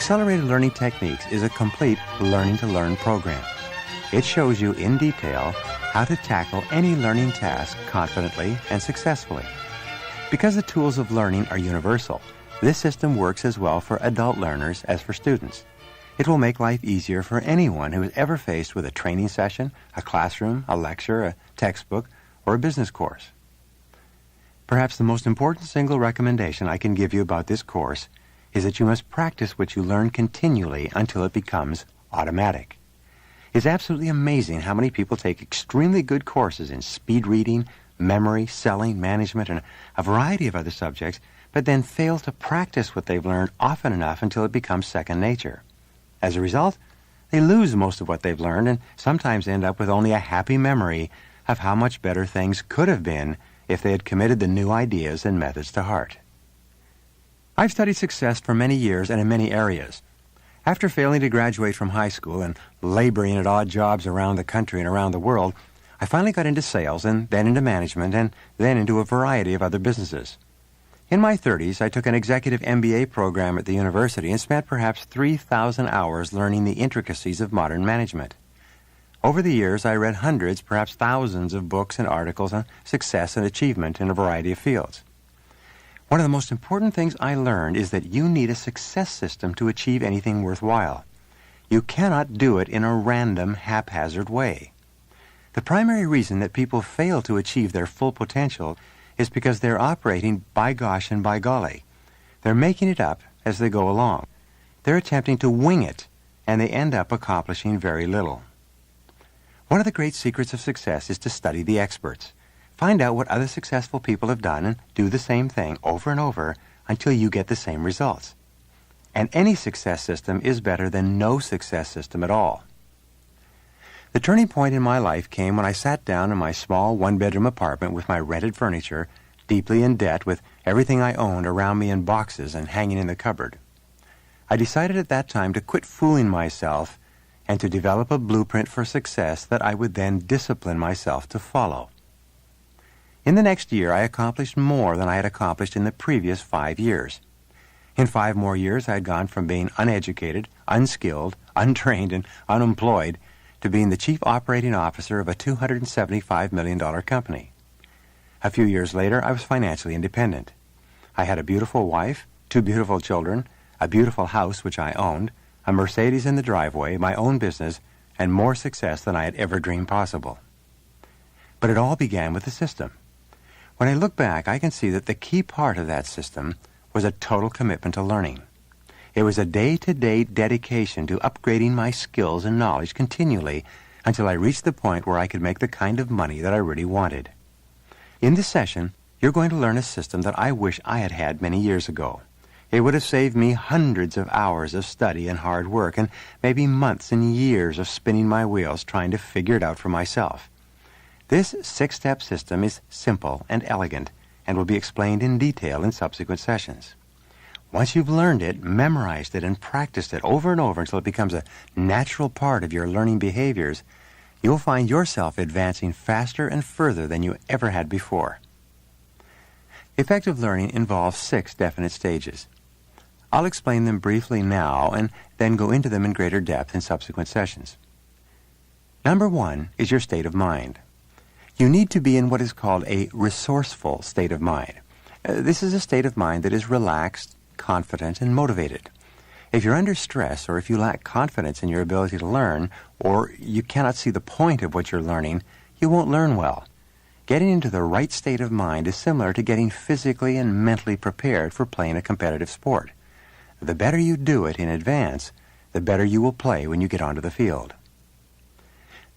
Accelerated Learning Techniques is a complete learning-to-learn program. It shows you in detail how to tackle any learning task confidently and successfully. Because the tools of learning are universal, this system works as well for adult learners as for students. It will make life easier for anyone who is ever faced with a training session, a classroom, a lecture, a textbook, or a business course. Perhaps the most important single recommendation I can give you about this course is that you must practice what you learn continually until it becomes automatic. It's absolutely amazing how many people take extremely good courses in speed reading, memory, selling, management, and a variety of other subjects, but then fail to practice what they've learned often enough until it becomes second nature. As a result, they lose most of what they've learned and sometimes end up with only a happy memory of how much better things could have been if they had committed the new ideas and methods to heart. I've studied success for many years and in many areas. After failing to graduate from high school and laboring at odd jobs around the country and around the world, I finally got into sales and then into management and then into a variety of other businesses. In my 30s, I took an executive MBA program at the university and spent perhaps 3,000 hours learning the intricacies of modern management. Over the years, I read hundreds, perhaps thousands of books and articles on success and achievement in a variety of fields. One of the most important things I learned is that you need a success system to achieve anything worthwhile. You cannot do it in a random, haphazard way. The primary reason that people fail to achieve their full potential is because they're operating by gosh and by golly. They're making it up as they go along. They're attempting to wing it, and they end up accomplishing very little. One of the great secrets of success is to study the experts. Find out what other successful people have done and do the same thing over and over until you get the same results. And any success system is better than no success system at all. The turning point in my life came when I sat down in my small one-bedroom apartment with my rented furniture, deeply in debt with everything I owned around me in boxes and hanging in the cupboard. I decided at that time to quit fooling myself and to develop a blueprint for success that I would then discipline myself to follow. In the next year, I accomplished more than I had accomplished in the previous 5 years. In 5 more years, I had gone from being uneducated, unskilled, untrained, and unemployed to being the chief operating officer of a $275 million company. A few years later, I was financially independent. I had a beautiful wife, 2 beautiful children, a beautiful house which I owned, a Mercedes in the driveway, my own business, and more success than I had ever dreamed possible. But it all began with the system. When I look back, I can see that the key part of that system was a total commitment to learning. It was a day-to-day dedication to upgrading my skills and knowledge continually until I reached the point where I could make the kind of money that I really wanted. In this session, you're going to learn a system that I wish I had had many years ago. It would have saved me hundreds of hours of study and hard work and maybe months and years of spinning my wheels trying to figure it out for myself. This 6-step system is simple and elegant and will be explained in detail in subsequent sessions. Once you've learned it, memorized it, and practiced it over and over until it becomes a natural part of your learning behaviors, you'll find yourself advancing faster and further than you ever had before. Effective learning involves 6 definite stages. I'll explain them briefly now and then go into them in greater depth in subsequent sessions. Number 1 is your state of mind. You need to be in what is called a resourceful state of mind. This is a state of mind that is relaxed, confident, and motivated. If you're under stress or if you lack confidence in your ability to learn or you cannot see the point of what you're learning, you won't learn well. Getting into the right state of mind is similar to getting physically and mentally prepared for playing a competitive sport. The better you do it in advance, the better you will play when you get onto the field.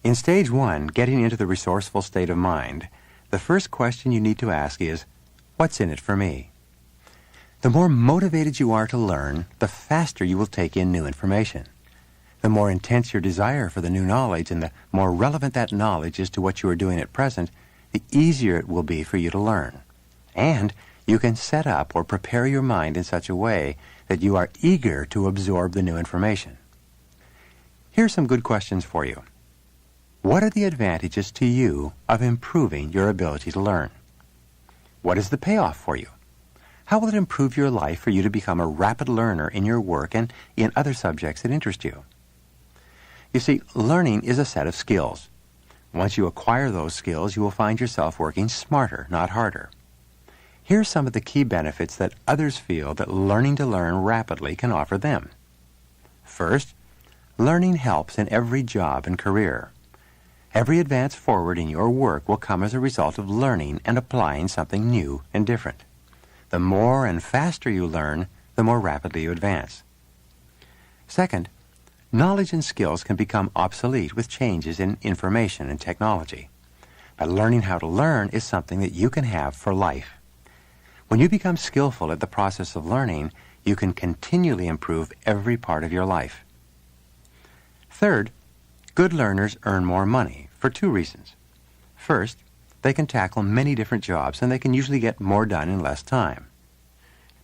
In stage 1, getting into the resourceful state of mind, the first question you need to ask is, what's in it for me? The more motivated you are to learn, the faster you will take in new information. The more intense your desire for the new knowledge and the more relevant that knowledge is to what you are doing at present, the easier it will be for you to learn. And you can set up or prepare your mind in such a way that you are eager to absorb the new information. Here are some good questions for you. What are the advantages to you of improving your ability to learn? What is the payoff for you? How will it improve your life for you to become a rapid learner in your work and in other subjects that interest you? You see, learning is a set of skills. Once you acquire those skills, you will find yourself working smarter, not harder. Here are some of the key benefits that others feel that learning to learn rapidly can offer them. First, learning helps in every job and career. Every advance forward in your work will come as a result of learning and applying something new and different. The more and faster you learn, the more rapidly you advance. Second, knowledge and skills can become obsolete with changes in information and technology. But learning how to learn is something that you can have for life. When you become skillful at the process of learning, you can continually improve every part of your life. Third, good learners earn more money for two reasons. First, they can tackle many different jobs and they can usually get more done in less time.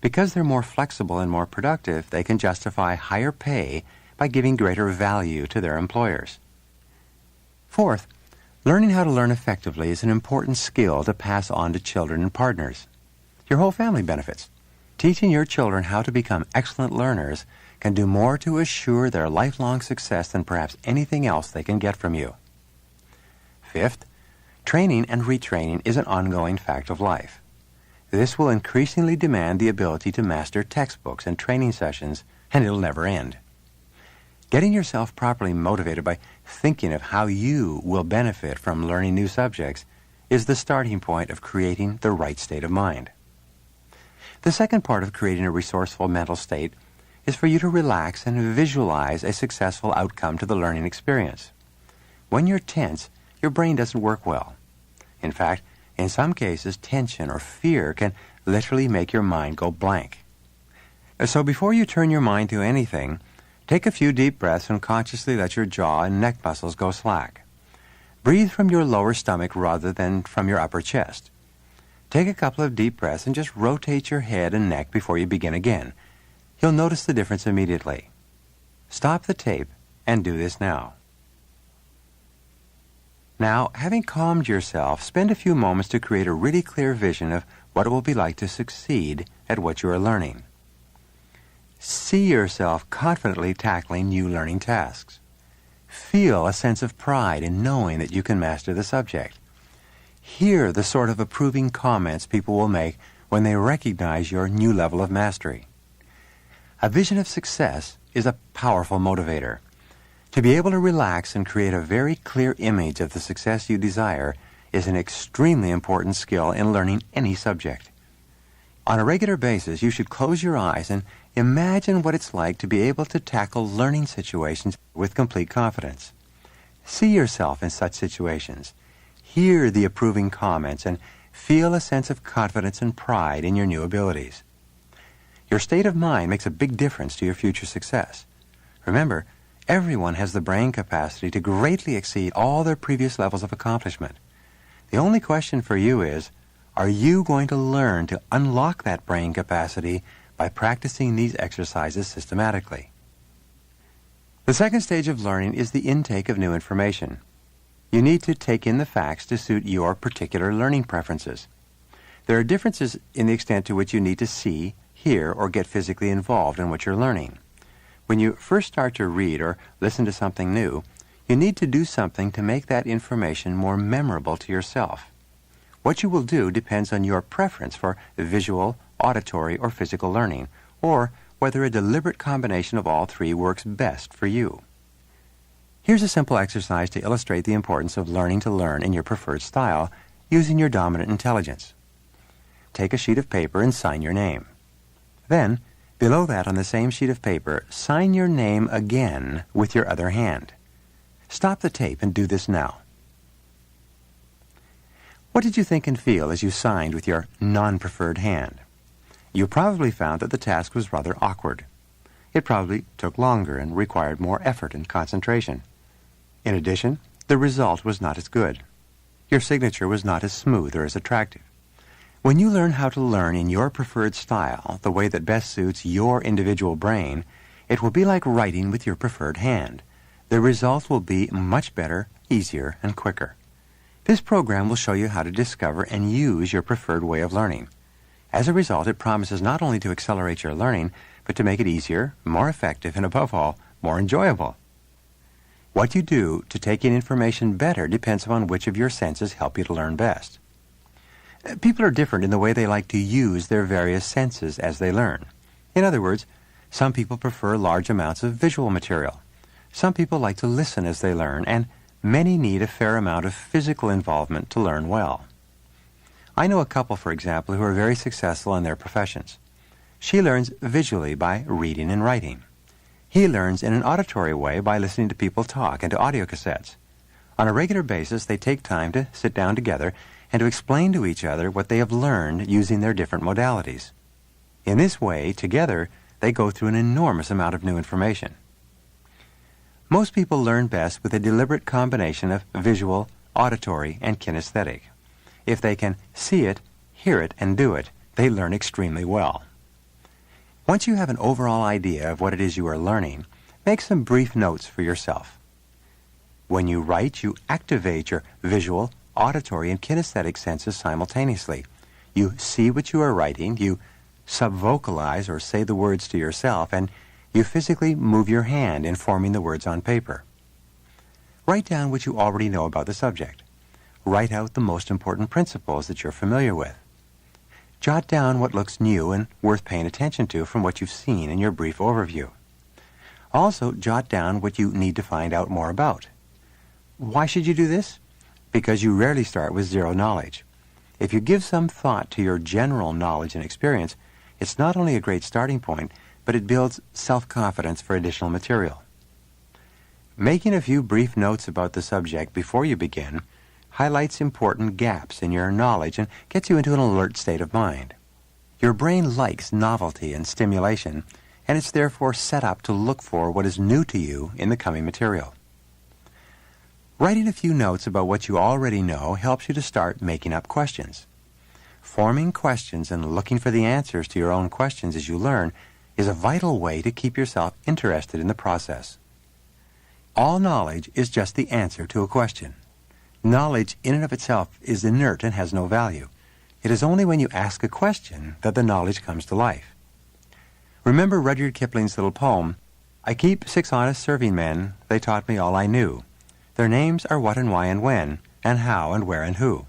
Because they're more flexible and more productive, they can justify higher pay by giving greater value to their employers. Fourth, learning how to learn effectively is an important skill to pass on to children and partners. Your whole family benefits. Teaching your children how to become excellent learners can do more to assure their lifelong success than perhaps anything else they can get from you. Fifth, training and retraining is an ongoing fact of life. This will increasingly demand the ability to master textbooks and training sessions, and it'll never end. Getting yourself properly motivated by thinking of how you will benefit from learning new subjects is the starting point of creating the right state of mind. The second part of creating a resourceful mental state is for you to relax and visualize a successful outcome to the learning experience. When you're tense, your brain doesn't work well. In fact, in some cases, tension or fear can literally make your mind go blank. So before you turn your mind to anything, take a few deep breaths and consciously let your jaw and neck muscles go slack. Breathe from your lower stomach rather than from your upper chest. Take a couple of deep breaths and just rotate your head and neck before you begin again. You'll notice the difference immediately. Stop the tape and do this now. Now, having calmed yourself, spend a few moments to create a really clear vision of what it will be like to succeed at what you are learning. See yourself confidently tackling new learning tasks. Feel a sense of pride in knowing that you can master the subject. Hear the sort of approving comments people will make when they recognize your new level of mastery. A vision of success is a powerful motivator. To be able to relax and create a very clear image of the success you desire is an extremely important skill in learning any subject. On a regular basis, you should close your eyes and imagine what it's like to be able to tackle learning situations with complete confidence. See yourself in such situations. Hear the approving comments and feel a sense of confidence and pride in your new abilities. Your state of mind makes a big difference to your future success. Remember, everyone has the brain capacity to greatly exceed all their previous levels of accomplishment. The only question for you is, are you going to learn to unlock that brain capacity by practicing these exercises systematically? The second stage of learning is the intake of new information. You need to take in the facts to suit your particular learning preferences. There are differences in the extent to which you need to see, hear, or get physically involved in what you're learning. When you first start to read or listen to something new, you need to do something to make that information more memorable to yourself. What you will do depends on your preference for visual, auditory, or physical learning, or whether a deliberate combination of all three works best for you. Here's a simple exercise to illustrate the importance of learning to learn in your preferred style using your dominant intelligence. Take a sheet of paper and sign your name. Then, below that on the same sheet of paper, sign your name again with your other hand. Stop the tape and do this now. What did you think and feel as you signed with your non-preferred hand? You probably found that the task was rather awkward. It probably took longer and required more effort and concentration. In addition, the result was not as good. Your signature was not as smooth or as attractive. When you learn how to learn in your preferred style, the way that best suits your individual brain, it will be like writing with your preferred hand. The result will be much better, easier, and quicker. This program will show you how to discover and use your preferred way of learning. As a result, it promises not only to accelerate your learning, but to make it easier, more effective, and above all, more enjoyable. What you do to take in information better depends upon which of your senses help you to learn best. People are different in the way they like to use their various senses as they learn. In other words, some people prefer large amounts of visual material. Some people like to listen as they learn, and many need a fair amount of physical involvement to learn well. I know a couple, for example, who are very successful in their professions. She learns visually by reading and writing. He learns in an auditory way by listening to people talk and to audio cassettes. On a regular basis, they take time to sit down together and to explain to each other what they have learned using their different modalities. In this way, together, they go through an enormous amount of new information. Most people learn best with a deliberate combination of visual, auditory, and kinesthetic. If they can see it, hear it, and do it, they learn extremely well. Once you have an overall idea of what it is you are learning, make some brief notes for yourself. When you write, you activate your visual, auditory, and kinesthetic senses simultaneously. You see what you are writing, you subvocalize or say the words to yourself, and you physically move your hand in forming the words on paper. Write down what you already know about the subject. Write out the most important principles that you're familiar with. Jot down what looks new and worth paying attention to from what you've seen in your brief overview. Also, jot down what you need to find out more about. Why should you do this? Because you rarely start with zero knowledge. If you give some thought to your general knowledge and experience, it's not only a great starting point, but it builds self-confidence for additional material. Making a few brief notes about the subject before you begin highlights important gaps in your knowledge and gets you into an alert state of mind. Your brain likes novelty and stimulation, and it's therefore set up to look for what is new to you in the coming material. Writing a few notes about what you already know helps you to start making up questions. Forming questions and looking for the answers to your own questions as you learn is a vital way to keep yourself interested in the process. All knowledge is just the answer to a question. Knowledge in and of itself is inert and has no value. It is only when you ask a question that the knowledge comes to life. Remember Rudyard Kipling's little poem, "I keep 6 honest serving men, they taught me all I knew. Their names are what and why and when, and how and where and who."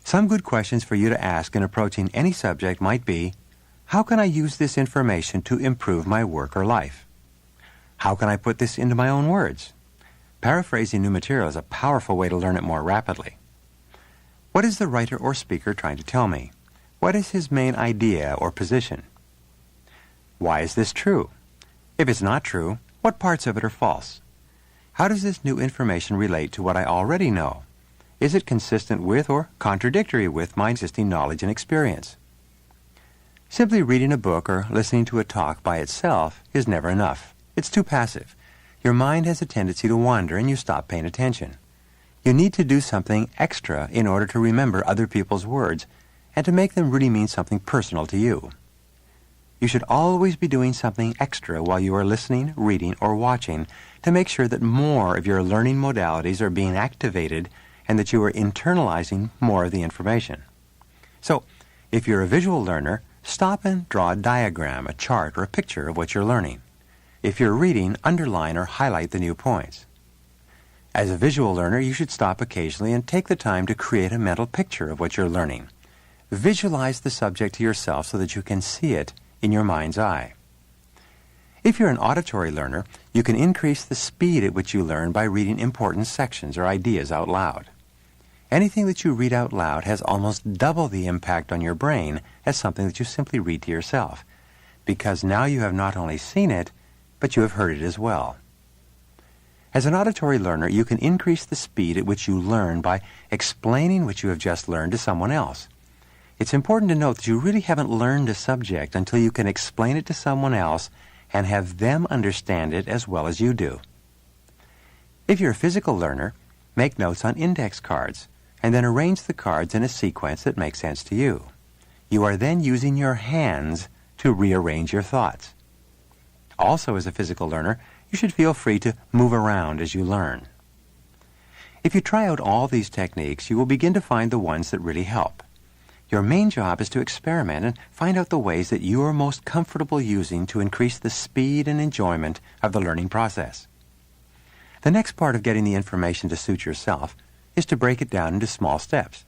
Some good questions for you to ask in approaching any subject might be, how can I use this information to improve my work or life? How can I put this into my own words? Paraphrasing new material is a powerful way to learn it more rapidly. What is the writer or speaker trying to tell me? What is his main idea or position? Why is this true? If it's not true, what parts of it are false? How does this new information relate to what I already know? Is it consistent with or contradictory with my existing knowledge and experience? Simply reading a book or listening to a talk by itself is never enough. It's too passive. Your mind has a tendency to wander and you stop paying attention. You need to do something extra in order to remember other people's words and to make them really mean something personal to you. You should always be doing something extra while you are listening, reading, or watching to make sure that more of your learning modalities are being activated and that you are internalizing more of the information. So, if you're a visual learner, stop and draw a diagram, a chart, or a picture of what you're learning. If you're reading, underline or highlight the new points. As a visual learner, you should stop occasionally and take the time to create a mental picture of what you're learning. Visualize the subject to yourself so that you can see it in your mind's eye. If you're an auditory learner, you can increase the speed at which you learn by reading important sections or ideas out loud. Anything that you read out loud has almost double the impact on your brain as something that you simply read to yourself, because now you have not only seen it, but you have heard it as well. As an auditory learner, you can increase the speed at which you learn by explaining what you have just learned to someone else. It's important to note that you really haven't learned a subject until you can explain it to someone else and have them understand it as well as you do. If you're a physical learner, make notes on index cards and then arrange the cards in a sequence that makes sense to you. You are then using your hands to rearrange your thoughts. Also, as a physical learner, you should feel free to move around as you learn. If you try out all these techniques, you will begin to find the ones that really help. Your main job is to experiment and find out the ways that you are most comfortable using to increase the speed and enjoyment of the learning process. The next part of getting the information to suit yourself is to break it down into small steps.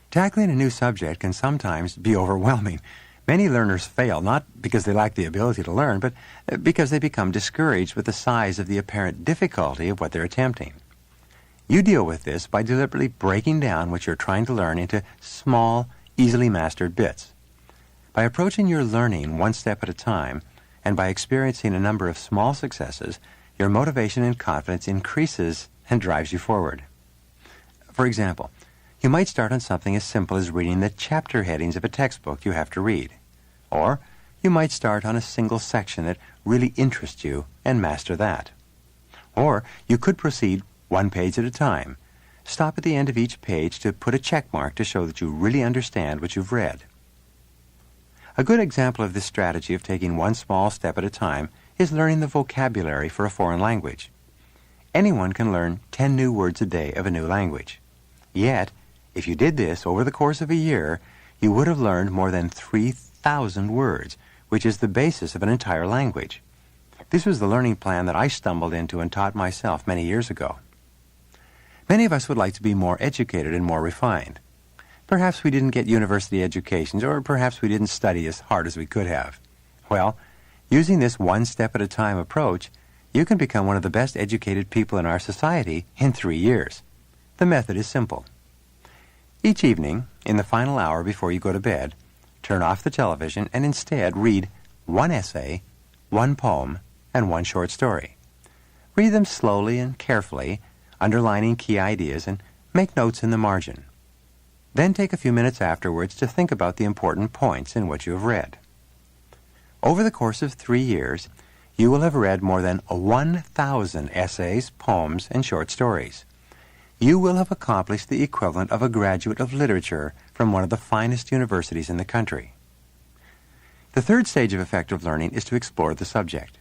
Tackling a new subject can sometimes be overwhelming. Many learners fail not because they lack the ability to learn, but because they become discouraged with the size of the apparent difficulty of what they're attempting. You deal with this by deliberately breaking down what you're trying to learn into small, easily mastered bits. By approaching your learning one step at a time, and by experiencing a number of small successes, your motivation and confidence increases and drives you forward. For example, you might start on something as simple as reading the chapter headings of a textbook you have to read. Or you might start on a single section that really interests you and master that. Or you could proceed one page at a time. Stop at the end of each page to put a check mark to show that you really understand what you've read. A good example of this strategy of taking one small step at a time is learning the vocabulary for a foreign language. Anyone can learn 10 new words a day of a new language. Yet, if you did this over the course of a year, you would have learned more than 3,000 words, which is the basis of an entire language. This was the learning plan that I stumbled into and taught myself many years ago. Many of us would like to be more educated and more refined. Perhaps we didn't get university educations, or perhaps we didn't study as hard as we could have. Well, using this one-step-at-a-time approach, you can become one of the best educated people in our society in 3 years. The method is simple. Each evening, in the final hour before you go to bed, turn off the television and instead read one essay, one poem, and one short story. Read them slowly and carefully, underlining key ideas, and make notes in the margin. Then take a few minutes afterwards to think about the important points in what you have read. Over the course of 3 years, you will have read more than 1,000 essays, poems, and short stories. You will have accomplished the equivalent of a graduate of literature from one of the finest universities in the country. The third stage of effective learning is to explore the subject.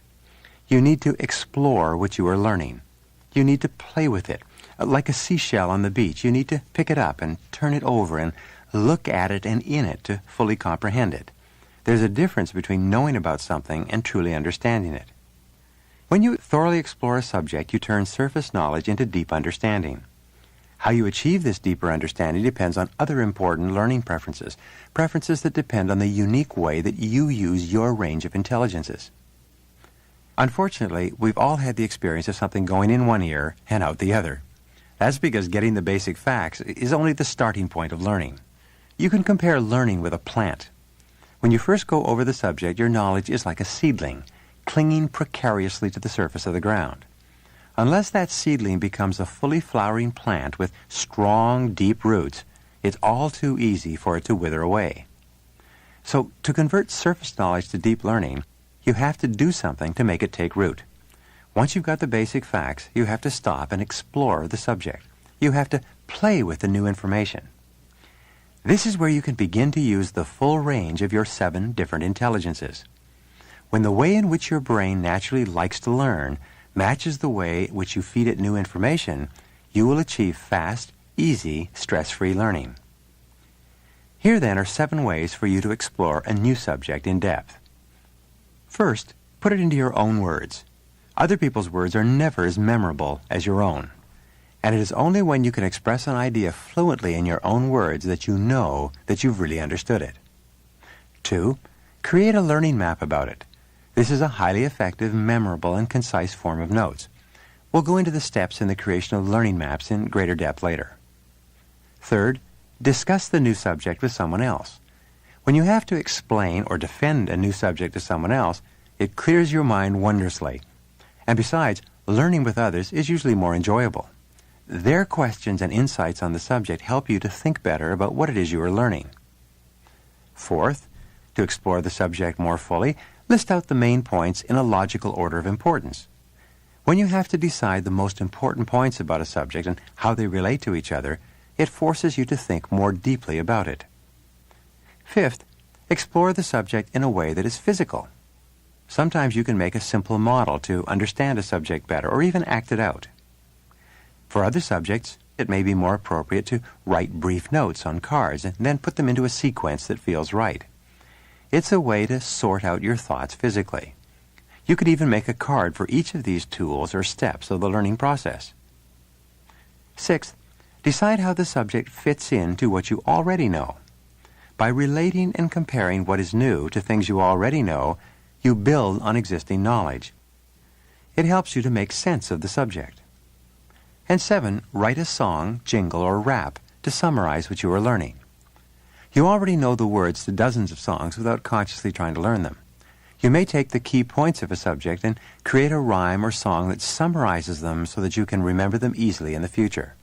You need to explore what you are learning. You need to play with it. Like a seashell on the beach, you need to pick it up and turn it over and look at it and in it to fully comprehend it. There's a difference between knowing about something and truly understanding it. When you thoroughly explore a subject, you turn surface knowledge into deep understanding. How you achieve this deeper understanding depends on other important learning preferences that depend on the unique way that you use your range of intelligences. Unfortunately, we've all had the experience of something going in one ear and out the other. That's because getting the basic facts is only the starting point of learning. You can compare learning with a plant. When you first go over the subject, your knowledge is like a seedling, clinging precariously to the surface of the ground. Unless that seedling becomes a fully flowering plant with strong, deep roots, it's all too easy for it to wither away. So, to convert surface knowledge to deep learning, you have to do something to make it take root. Once you've got the basic facts, you have to stop and explore the subject. You have to play with the new information. This is where you can begin to use the full range of your 7 different intelligences. When the way in which your brain naturally likes to learn matches the way in which you feed it new information, you will achieve fast, easy, stress-free learning. Here then are 7 ways for you to explore a new subject in depth. First, put it into your own words. Other people's words are never as memorable as your own. And it is only when you can express an idea fluently in your own words that you know that you've really understood it. 2, create a learning map about it. This is a highly effective, memorable, and concise form of notes. We'll go into the steps in the creation of learning maps in greater depth later. Third, discuss the new subject with someone else. When you have to explain or defend a new subject to someone else, it clears your mind wondrously. And besides, learning with others is usually more enjoyable. Their questions and insights on the subject help you to think better about what it is you are learning. Fourth, to explore the subject more fully, list out the main points in a logical order of importance. When you have to decide the most important points about a subject and how they relate to each other, it forces you to think more deeply about it. Fifth, explore the subject in a way that is physical. Sometimes you can make a simple model to understand a subject better or even act it out. For other subjects, it may be more appropriate to write brief notes on cards and then put them into a sequence that feels right. It's a way to sort out your thoughts physically. You could even make a card for each of these tools or steps of the learning process. Sixth, decide how the subject fits into what you already know. By relating and comparing what is new to things you already know, you build on existing knowledge. It helps you to make sense of the subject. And 7, write a song, jingle, or rap to summarize what you are learning. You already know the words to dozens of songs without consciously trying to learn them. You may take the key points of a subject and create a rhyme or song that summarizes them so that you can remember them easily in the future.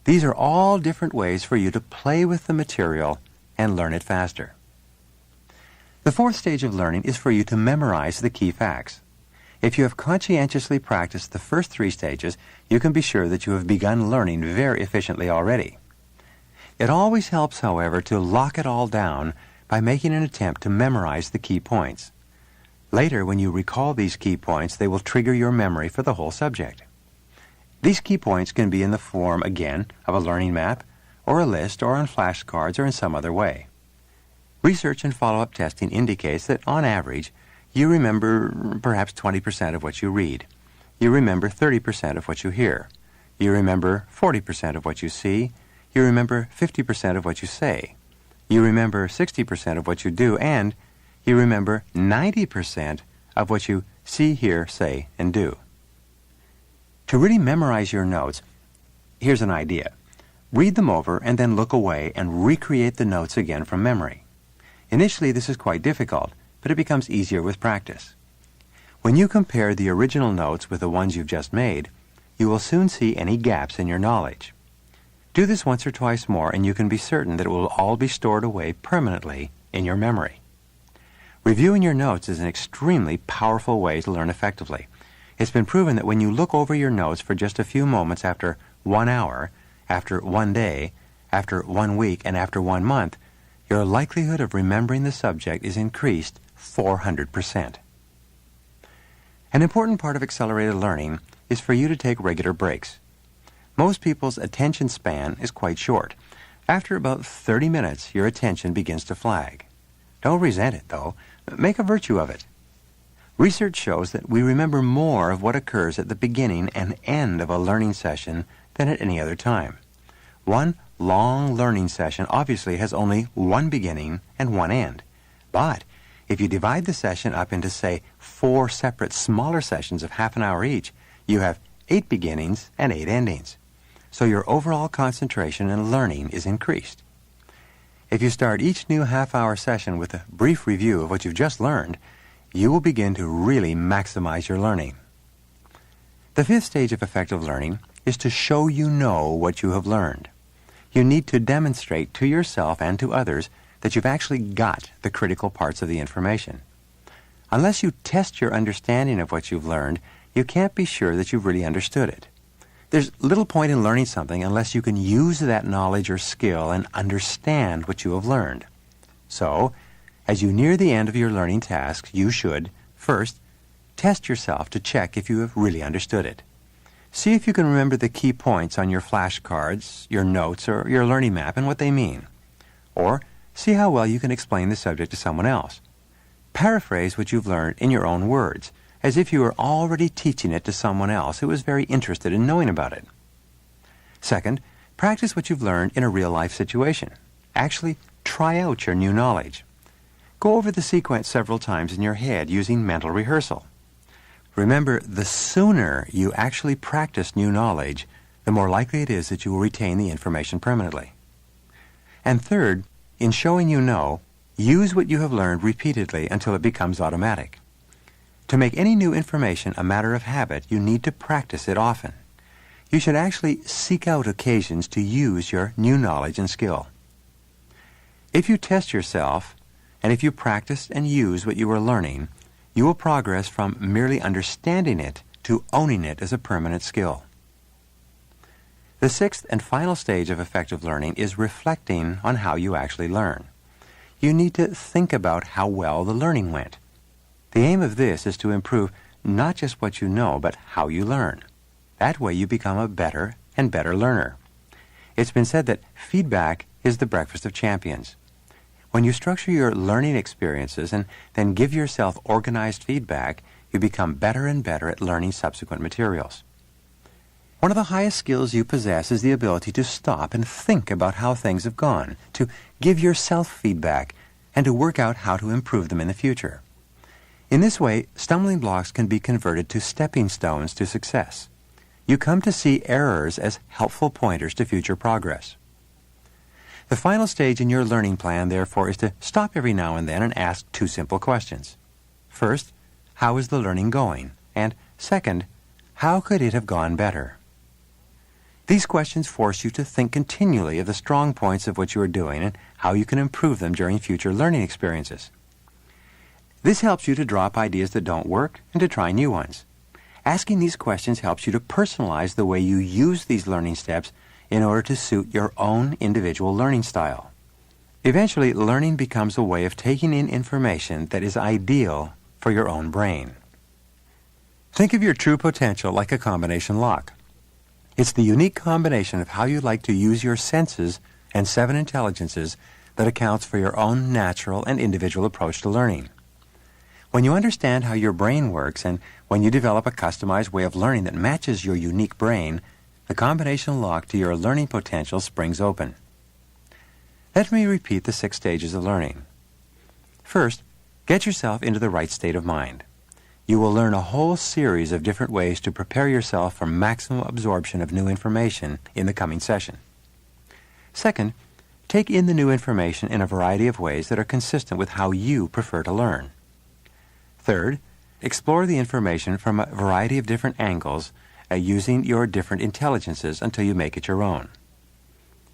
These are all different ways for you to play with the material and learn it faster. The 4th stage of learning is for you to memorize the key facts. If you have conscientiously practiced the first 3 stages, you can be sure that you have begun learning very efficiently already. It always helps, however, to lock it all down by making an attempt to memorize the key points. Later, when you recall these key points, they will trigger your memory for the whole subject. These key points can be in the form, again, of a learning map, or a list, or on flashcards, or in some other way. Research and follow-up testing indicates that, on average, you remember perhaps 20% of what you read. You remember 30% of what you hear. You remember 40% of what you see. You remember 50% of what you say. You remember 60% of what you do, and you remember 90% of what you see, hear, say, and do. To really memorize your notes, here's an idea. Read them over and then look away and recreate the notes again from memory. Initially, this is quite difficult, but it becomes easier with practice. When you compare the original notes with the ones you've just made, you will soon see any gaps in your knowledge. Do this once or twice more, and you can be certain that it will all be stored away permanently in your memory. Reviewing your notes is an extremely powerful way to learn effectively. It's been proven that when you look over your notes for just a few moments after 1 hour, after 1 day, after 1 week, and after 1 month, your likelihood of remembering the subject is increased 400%. An important part of accelerated learning is for you to take regular breaks. Most people's attention span is quite short. After about 30 minutes, your attention begins to flag. Don't resent it, though. Make a virtue of it. Research shows that we remember more of what occurs at the beginning and end of a learning session than at any other time. One long learning session obviously has only one beginning and one end. But if you divide the session up into, say, 4 separate smaller sessions of half an hour each, you have 8 beginnings and 8 endings. So your overall concentration and learning is increased. If you start each new half-hour session with a brief review of what you've just learned, you will begin to really maximize your learning. The 5th stage of effective learning is to show you know what you have learned. You need to demonstrate to yourself and to others that you've actually got the critical parts of the information. Unless you test your understanding of what you've learned, you can't be sure that you've really understood it. There's little point in learning something unless you can use that knowledge or skill and understand what you have learned. So, as you near the end of your learning tasks, you should, first, test yourself to check if you have really understood it. See if you can remember the key points on your flashcards, your notes, or your learning map and what they mean. Or, see how well you can explain the subject to someone else. Paraphrase what you've learned in your own words, as if you were already teaching it to someone else who is very interested in knowing about it. Second, practice what you've learned in a real-life situation. Actually, try out your new knowledge. Go over the sequence several times in your head using mental rehearsal. Remember, the sooner you actually practice new knowledge, the more likely it is that you will retain the information permanently. And third, in showing you know, use what you have learned repeatedly until it becomes automatic. To make any new information a matter of habit, you need to practice it often. You should actually seek out occasions to use your new knowledge and skill. If you test yourself, and if you practice and use what you are learning, you will progress from merely understanding it to owning it as a permanent skill. The 6th and final stage of effective learning is reflecting on how you actually learn. You need to think about how well the learning went. The aim of this is to improve not just what you know, but how you learn. That way you become a better and and better learner. It's been said that feedback is the breakfast of champions. When you structure your learning experiences and then give yourself organized feedback, you become better and better at learning subsequent materials. One of the highest skills you possess is the ability to stop and think about how things have gone, to give yourself feedback, and to work out how to improve them in the future. In this way, stumbling blocks can be converted to stepping stones to success. You come to see errors as helpful pointers to future progress. The final stage in your learning plan, therefore, is to stop every now and then and ask two simple questions. First, how is the learning going? And second, how could it have gone better? These questions force you to think continually of the strong points of what you are doing and how you can improve them during future learning experiences. This helps you to drop ideas that don't work and to try new ones. Asking these questions helps you to personalize the way you use these learning steps in order to suit your own individual learning style. Eventually, learning becomes a way of taking in information that is ideal for your own brain. Think of your true potential like a combination lock. It's the unique combination of how you like to use your senses and 7 intelligences that accounts for your own natural and individual approach to learning. When you understand how your brain works and when you develop a customized way of learning that matches your unique brain, the combination lock to your learning potential springs open. Let me repeat the 6 stages of learning. First, get yourself into the right state of mind. You will learn a whole series of different ways to prepare yourself for maximum absorption of new information in the coming session. Second, take in the new information in a variety of ways that are consistent with how you prefer to learn. Third, explore the information from a variety of different angles using your different intelligences until you make it your own.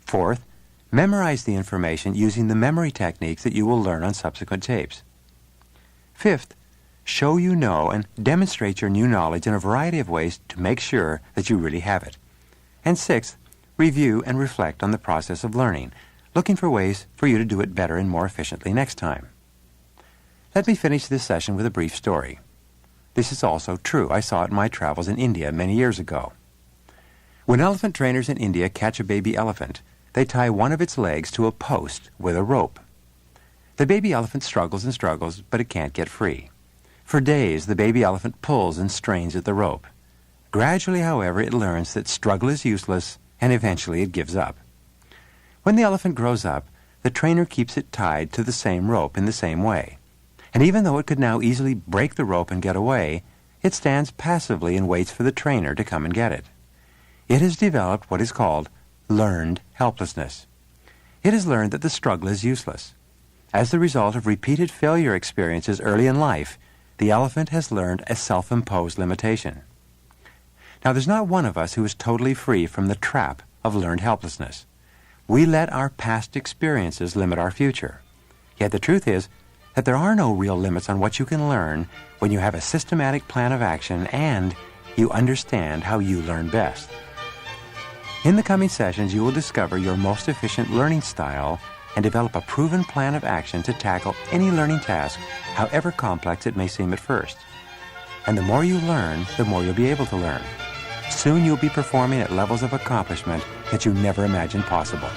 Fourth, memorize the information using the memory techniques that you will learn on subsequent tapes. Fifth, show you know and demonstrate your new knowledge in a variety of ways to make sure that you really have it. And sixth, review and reflect on the process of learning, looking for ways for you to do it better and more efficiently next time. Let me finish this session with a brief story. This is also true. I saw it in my travels in India many years ago. When elephant trainers in India catch a baby elephant, they tie one of its legs to a post with a rope. The baby elephant struggles and struggles, but it can't get free. For days, the baby elephant pulls and strains at the rope. Gradually, however, it learns that struggle is useless, and eventually it gives up. When the elephant grows up, the trainer keeps it tied to the same rope in the same way. And even though it could now easily break the rope and get away, it stands passively and waits for the trainer to come and get it. It has developed what is called learned helplessness. It has learned that the struggle is useless. As the result of repeated failure experiences early in life, the elephant has learned a self-imposed limitation. Now, there's not one of us who is totally free from the trap of learned helplessness. We let our past experiences limit our future. Yet the truth is that there are no real limits on what you can learn when you have a systematic plan of action and you understand how you learn best. In the coming sessions, you will discover your most efficient learning style and develop a proven plan of action to tackle any learning task, however complex it may seem at first. And the more you learn, the more you'll be able to learn. Soon you'll be performing at levels of accomplishment that you never imagined possible.